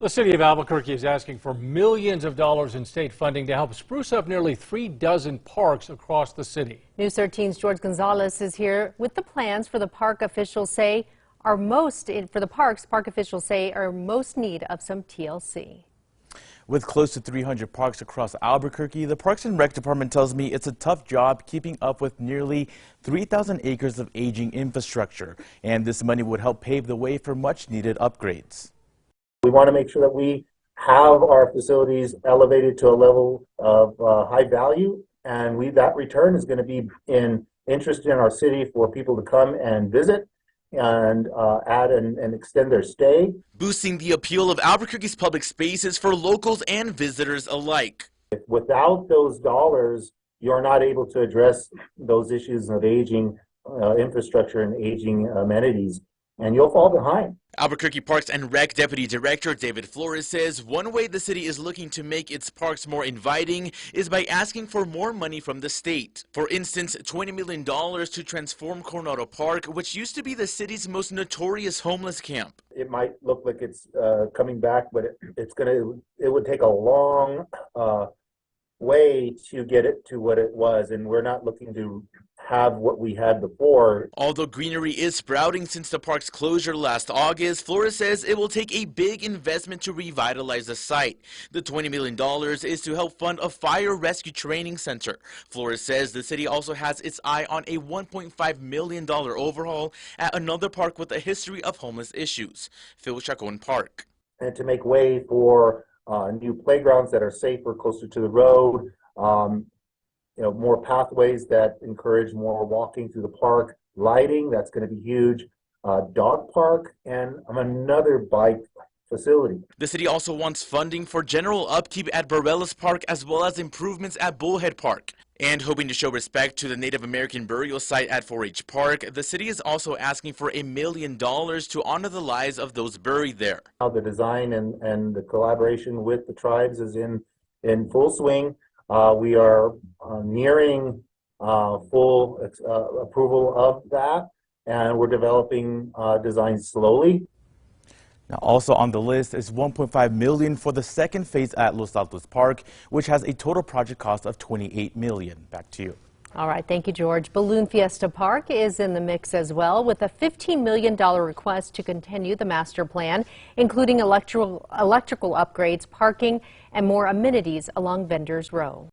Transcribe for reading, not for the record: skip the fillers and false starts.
The city of Albuquerque is asking for millions of dollars in state funding to help spruce up nearly 36 parks across the city. News 13's George Gonzalez is here with the plans for the park officials say are most need of some TLC. With close to 300 parks across Albuquerque, the Parks and Rec Department tells me it's a tough job keeping up with nearly 3,000 acres of aging infrastructure, and this money would help pave the way for much-needed upgrades. We want to make sure that we have our facilities elevated to a level of high value, and that return is going to be in interest in our city for people to come and visit and add and extend their stay. Boosting the appeal of Albuquerque's public spaces for locals and visitors alike. Without those dollars, you're not able to address those issues of aging infrastructure and aging amenities, and you'll fall behind. Albuquerque Parks and Rec Deputy Director David Flores says one way the city is looking to make its parks more inviting is by asking for more money from the state. For instance, $20 million to transform Coronado Park, which used to be the city's most notorious homeless camp. It might look like it's coming back, but it would take a long way to get it to what it was, and we're not looking to have what we had before. Although greenery is sprouting since the park's closure last August, Flores says it will take a big investment to revitalize the site. The $20 million is to help fund a fire rescue training center. Flores says the city also has its eye on a $1.5 million overhaul at another park with a history of homeless issues, Phil Chacon Park. And to make way for new playgrounds that are safer, closer to the road, more pathways that encourage more walking through the park, lighting, that's going to be huge, dog park, and another bike facility. The city also wants funding for general upkeep at Barelas Park as well as improvements at Bullhead Park. And hoping to show respect to the Native American burial site at 4-H Park, the city is also asking for $1 million to honor the lives of those buried there. Now the design and the collaboration with the tribes is in full swing. We are nearing full approval of that, and we're developing designs slowly. Now, also on the list is $1.5 million for the second phase at Los Altos Park, which has a total project cost of $28 million. Back to you. All right, thank you, George. Balloon Fiesta Park is in the mix as well, with a $15 million request to continue the master plan, including electrical upgrades, parking, and more amenities along Vendors Row.